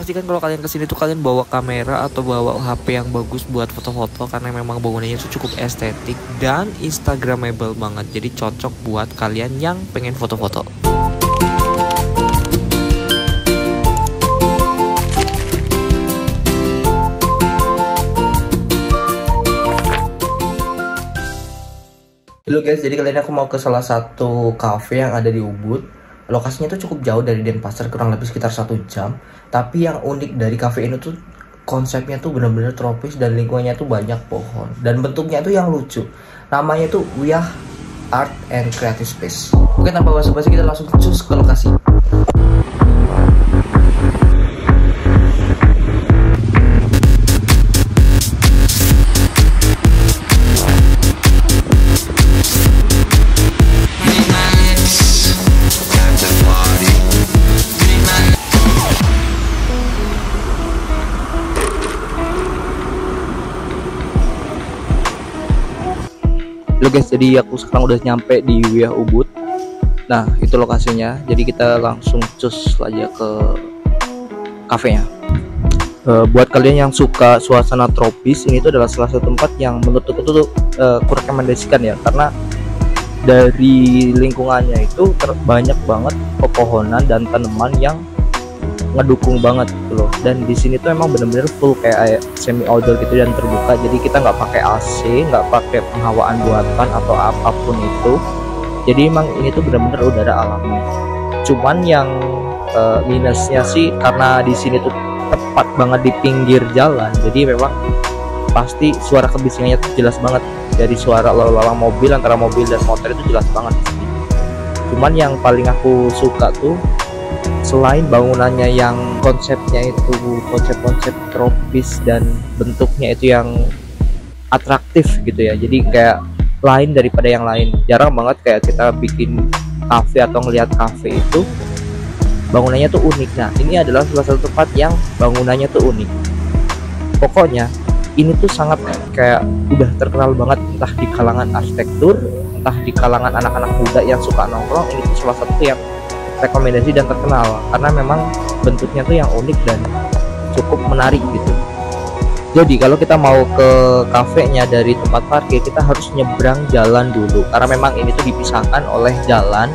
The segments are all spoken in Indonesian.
pastikan kalau kalian kesini tuh kalian bawa kamera atau bawa HP yang bagus buat foto-foto, karena memang bangunannya itu cukup estetik dan instagramable banget. Jadi cocok buat kalian yang pengen foto-foto. Halo guys, jadi kali ini aku mau ke salah satu cafe yang ada di Ubud. Lokasinya tuh cukup jauh dari Denpasar, kurang lebih sekitar 1 jam. Tapi yang unik dari cafe ini tuh konsepnya tuh bener-bener tropis dan lingkungannya tuh banyak pohon. Dan bentuknya tuh yang lucu. Namanya tuh Wiyah Art and Creative Space. Oke, tanpa basa-basi kita langsung cus ke lokasi. Halo guys, jadi aku sekarang udah nyampe di Wiyah Ubud. Nah, itu lokasinya. Jadi kita langsung cus aja ke kafenya. Buat kalian yang suka suasana tropis, ini tuh adalah salah satu tempat yang menurut aku tuh aku rekomendasikan ya, karena dari lingkungannya itu banyak banget pepohonan dan tanaman yang ngedukung banget gitu loh. Dan di sini tuh emang bener-bener full kayak semi outdoor gitu dan terbuka. Jadi kita nggak pakai AC, nggak pakai penghawaan buatan atau apapun itu. Jadi emang ini tuh bener-bener udara alami. Cuman yang minusnya sih karena di sini tuh tepat banget di pinggir jalan. Jadi memang pasti suara kebisingannya tuh jelas banget. Dari suara lalu lalang mobil, antara mobil dan motor itu jelas banget di sini. Cuman yang paling aku suka tuh selain bangunannya yang konsepnya itu konsep-konsep tropis dan bentuknya itu yang atraktif gitu ya, jadi kayak lain daripada yang lain. Jarang banget kayak kita bikin kafe atau ngelihat kafe itu bangunannya tuh unik. Nah, ini adalah salah satu tempat yang bangunannya tuh unik. Pokoknya ini tuh sangat kayak udah terkenal banget, entah di kalangan arsitektur, entah di kalangan anak-anak muda yang suka nongkrong. Ini tuh salah satu yang rekomendasi dan terkenal karena memang bentuknya tuh yang unik dan cukup menarik gitu. Jadi kalau kita mau ke kafenya dari tempat parkir, kita harus nyebrang jalan dulu karena memang ini tuh dipisahkan oleh jalan.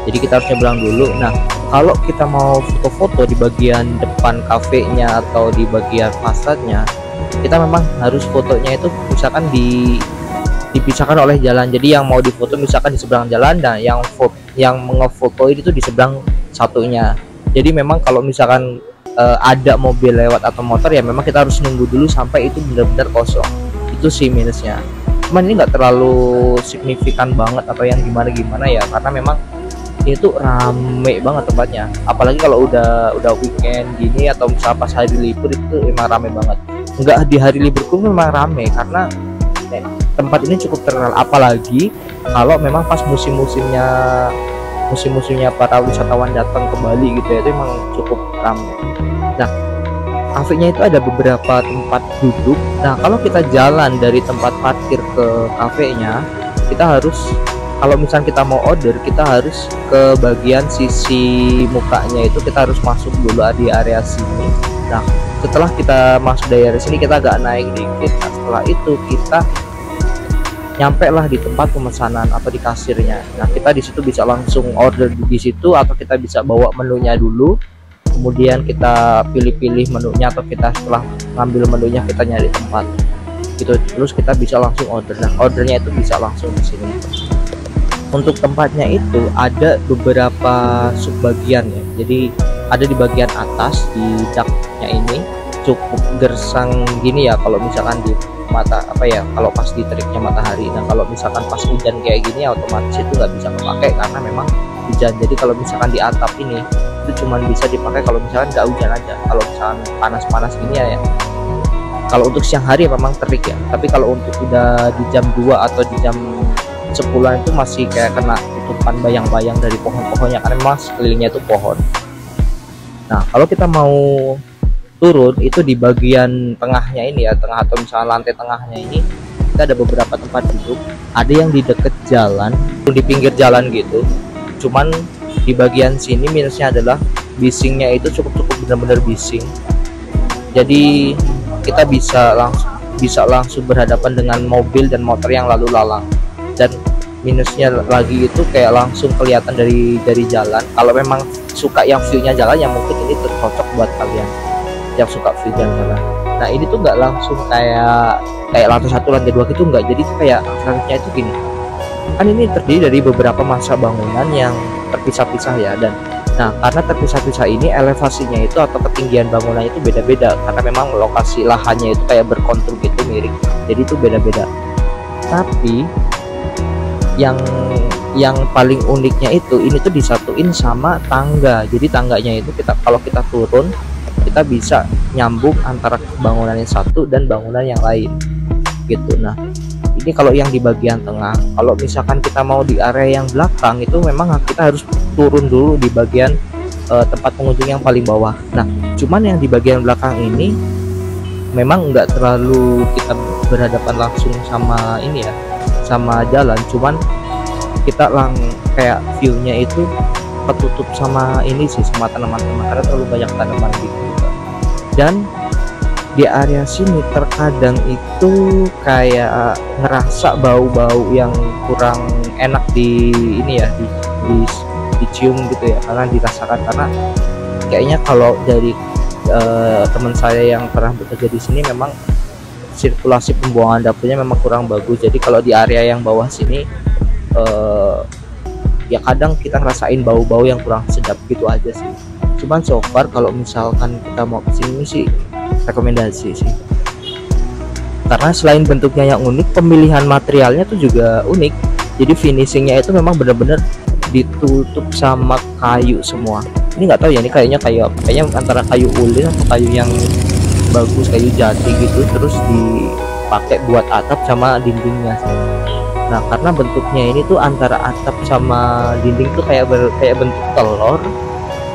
Jadi kita harus nyebrang dulu. Nah, kalau kita mau foto-foto di bagian depan kafenya atau di bagian fasadnya, kita memang harus fotonya itu misalkan dipisahkan oleh jalan. Jadi yang mau difoto misalkan di seberang jalan, dan yang ngefoto itu di seberang satunya. Jadi memang kalau misalkan ada mobil lewat atau motor, ya memang kita harus nunggu dulu sampai itu benar-benar kosong. Itu sih minusnya. Cuman ini nggak terlalu signifikan banget atau yang gimana ya, karena memang ini tuh rame banget tempatnya. Apalagi kalau udah weekend gini atau misalnya pas hari libur itu emang rame banget. Enggak di hari libur pun memang rame karena tempat ini cukup terkenal, apalagi kalau memang pas musim-musimnya para wisatawan datang ke Bali gitu ya, itu emang cukup ramai. Nah, kafenya itu ada beberapa tempat duduk. Nah, kalau kita jalan dari tempat parkir ke kafenya, kita harus, kalau misalnya kita mau order, kita harus ke bagian sisi mukanya itu kita harus masuk dulu di area sini. Nah, setelah kita masuk dari area sini, kita agak naik dikit. Nah, setelah itu kita nyampe lah di tempat pemesanan atau di kasirnya. Nah, kita di situ bisa langsung order di situ, atau kita bisa bawa menunya dulu, kemudian kita pilih-pilih menunya, atau kita setelah ngambil menunya kita nyari tempat gitu, terus kita bisa langsung order. Nah, ordernya itu bisa langsung di sini. Untuk tempatnya itu ada beberapa subbagian ya. Jadi ada di bagian atas di daknya ini cukup gersang gini ya, kalau misalkan di mata kalau pas di teriknya matahari. Nah, kalau misalkan pas hujan kayak gini ya otomatis itu nggak bisa kepake karena memang hujan. Jadi kalau misalkan di atap ini itu cuma bisa dipakai kalau misalkan nggak hujan aja. Kalau misalkan panas-panas gini ya, kalau untuk siang hari memang terik ya, tapi kalau untuk udah di jam 2 atau di jam 10-an itu masih kayak kena tutupan bayang-bayang dari pohon-pohonnya karena memang sekelilingnya itu pohon. Nah, kalau kita mau turun itu di bagian tengahnya ini ya, tengah atau misalnya lantai tengahnya ini, kita ada beberapa tempat duduk. Ada yang di deket jalan, di pinggir jalan gitu. Cuman di bagian sini minusnya adalah bisingnya itu cukup benar-benar bising. Jadi kita bisa langsung berhadapan dengan mobil dan motor yang lalu lalang. Dan minusnya lagi itu kayak langsung kelihatan dari jalan. Kalau memang suka yang view-nya jalan, yang mungkin ini cocok buat kalian yang suka view jalan. Nah ini tuh nggak langsung kayak lantai 1 lantai 2 gitu, nggak. Jadi tuh kayak aksesnya itu gini, kan ini terdiri dari beberapa masa bangunan yang terpisah-pisah ya. Dan nah karena terpisah-pisah ini elevasinya itu atau ketinggian bangunannya itu beda-beda, karena memang lokasi lahannya itu kayak berkontur gitu, miring. Jadi itu beda-beda. Tapi yang paling uniknya itu ini tuh disatuin sama tangga. Jadi tangganya itu kalau kita turun, kita bisa nyambung antara bangunan yang satu dan bangunan yang lain gitu. Nah ini kalau yang di bagian tengah. Kalau misalkan kita mau di area yang belakang, itu memang kita harus turun dulu di bagian tempat pengunjung yang paling bawah. Nah cuman yang di bagian belakang ini memang nggak terlalu kita berhadapan langsung sama ini ya, sama jalan. Cuman kita kayak view-nya itu ketutup sama ini sih, sama tanaman-tanaman, karena terlalu banyak tanaman gitu. Dan di area sini terkadang itu kayak ngerasa bau-bau yang kurang enak di ini ya, dicium gitu ya, karena dirasakan. Karena kayaknya kalau dari teman saya yang pernah bekerja di sini, memang sirkulasi pembuangan dapurnya memang kurang bagus. Jadi kalau di area yang bawah sini ya kadang kita ngerasain bau-bau yang kurang sedap gitu aja sih. Cuman so far kalau misalkan kita mau kesini sih rekomendasi sih, karena selain bentuknya yang unik, pemilihan materialnya tuh juga unik. Jadi finishingnya itu memang benar-benar ditutup sama kayu semua. Ini nggak tahu ya, ini kayaknya antara kayu ulin atau kayu yang bagus, kayu jati gitu, terus dipakai buat atap sama dindingnya. Nah karena bentuknya ini tuh antara atap sama dinding tuh kayak bentuk telur,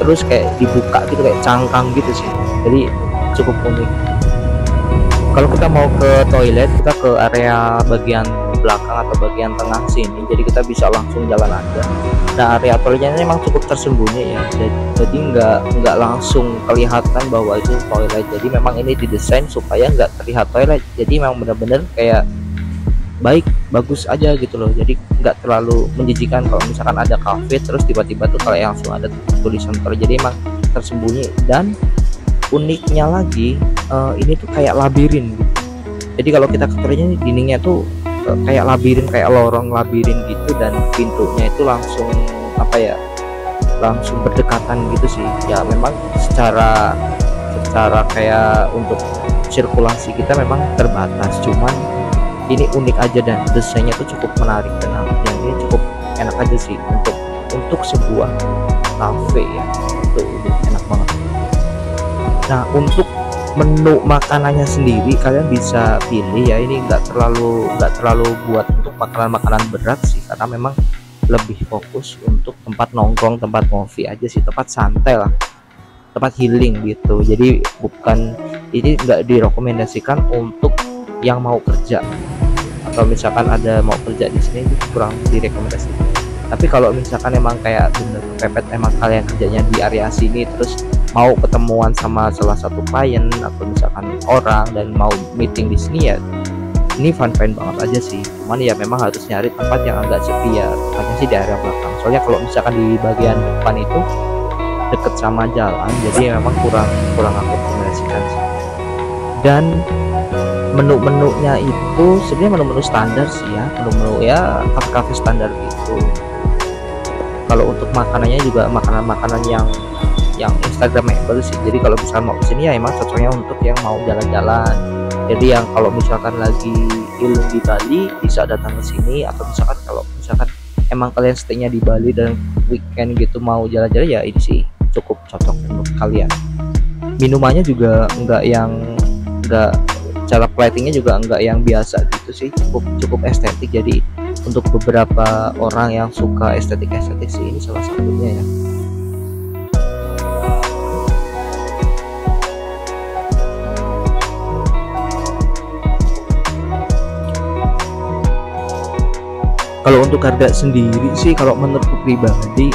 terus kayak dibuka gitu, kayak cangkang gitu sih. Jadi cukup unik. Kalau kita mau ke toilet, kita ke area bagian belakang atau bagian tengah sini, jadi kita bisa langsung jalan aja. Nah area toiletnya memang cukup tersembunyi ya, jadi nggak langsung kelihatan bahwa itu toilet. Jadi memang ini didesain supaya nggak terlihat toilet, jadi memang benar-benar kayak bagus aja gitu loh. Jadi nggak terlalu menjijikan kalau misalkan ada cafe terus tiba-tiba tuh kayak langsung ada tulisan toilet. Jadi emang tersembunyi. Dan uniknya lagi ini tuh kayak labirin gitu. Jadi kalau kita ke toiletnya, dindingnya tuh kayak labirin, kayak lorong labirin gitu, dan pintunya itu langsung langsung berdekatan gitu sih ya. Memang secara kayak untuk sirkulasi kita memang terbatas, cuman ini unik aja dan desainnya tuh cukup menarik, dan yang ini cukup enak aja sih untuk sebuah cafe ya. Itu enak banget. Nah untuk menu makanannya sendiri kalian bisa pilih ya, ini nggak terlalu buat untuk makanan berat sih, karena memang lebih fokus untuk tempat nongkrong, tempat ngopi aja sih, tempat santai lah, tempat healing gitu. Jadi ini nggak direkomendasikan untuk yang mau kerja, atau misalkan ada mau kerja di sini, kurang direkomendasikan. Tapi kalau misalkan emang kayak bener kepepet, emang kalian kerjanya di area sini, terus mau ketemuan sama salah satu klien atau misalkan orang dan mau meeting di sini, ya ini fine banget aja sih. Cuman ya memang harus nyari tempat yang agak sepi ya, tempatnya sih di area belakang. Soalnya kalau misalkan di bagian depan itu deket sama jalan, jadi memang kurang aku rekomendasikan sih. Dan menu-menunya itu sebenarnya menu-menu standar sih ya, menu-menu ya kafe-kafe standar gitu. Kalau untuk makanannya juga makanan-makanan yang instagramable sih. Jadi kalau misalkan mau kesini ya emang cocoknya untuk yang mau jalan-jalan. Jadi yang kalau misalkan lagi healing di Bali bisa datang ke sini, atau misalkan kalau misalkan emang kalian stay-nya di Bali dan weekend gitu mau jalan-jalan, ya ini sih cukup cocok untuk kalian. Minumannya juga cara platingnya juga enggak yang biasa gitu sih, cukup estetik. Jadi untuk beberapa orang yang suka estetik sih, ini salah satunya ya. Kalau untuk harga sendiri sih, kalau menurutku pribadi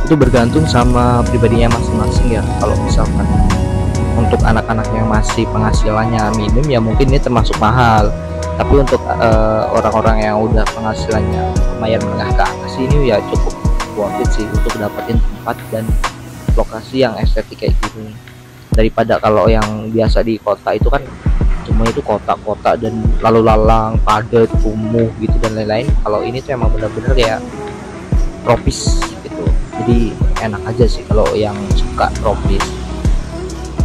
itu bergantung sama pribadinya masing-masing ya. Kalau misalkan untuk anak-anak yang masih penghasilannya minim ya mungkin ini termasuk mahal, tapi untuk orang-orang yang udah penghasilannya lumayan menengah ke atas ini ya cukup worth it sih untuk dapetin tempat dan lokasi yang estetik kayak gini, daripada kalau yang biasa di kota itu kan cuma itu kota-kota dan lalu lalang padat kumuh gitu dan lain-lain. Kalau ini tuh emang bener-bener kayak tropis gitu, jadi enak aja sih kalau yang suka tropis.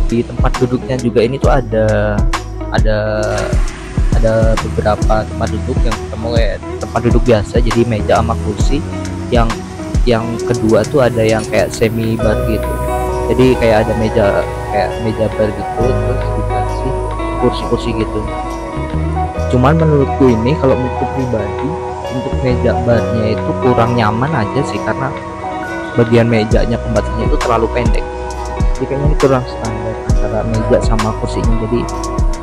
Di tempat duduknya juga ini tuh ada beberapa tempat duduk yang ketemu kayak tempat duduk biasa, jadi meja sama kursi. Yang kedua tuh ada yang kayak semi bar gitu, jadi kayak ada meja bar gitu, terus dikasih kursi-kursi gitu. Cuman menurutku ini kalau untuk pribadi untuk meja barnya itu kurang nyaman aja sih, karena bagian mejanya pembatasnya itu terlalu pendek, jadi kayaknya ini kurang standar antara meja sama kursinya. Jadi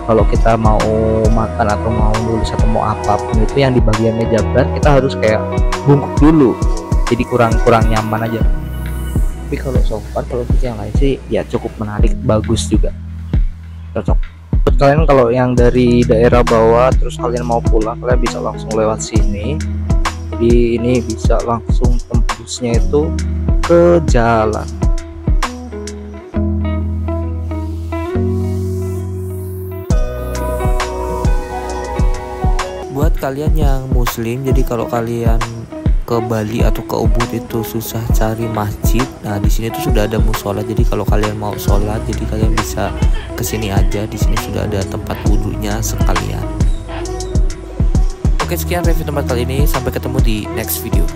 kalau kita mau makan atau mau nulis atau mau apapun itu yang di bagian meja bar kita harus kayak bungkuk dulu, jadi kurang nyaman aja. Tapi kalau sofa kalau yang lain sih ya cukup menarik, bagus juga, cocok buat kalian kalau yang dari daerah bawah terus kalian mau pulang, kalian bisa langsung lewat sini. Jadi ini bisa langsung tembusnya itu ke jalan. Buat kalian yang muslim, jadi kalau kalian ke Bali atau ke Ubud itu susah cari masjid, nah di sini tuh sudah ada musola. Jadi kalau kalian mau sholat, jadi kalian bisa kesini aja. Di sini sudah ada tempat wudhunya sekalian. Oke, sekian review tempat kali ini, sampai ketemu di next video.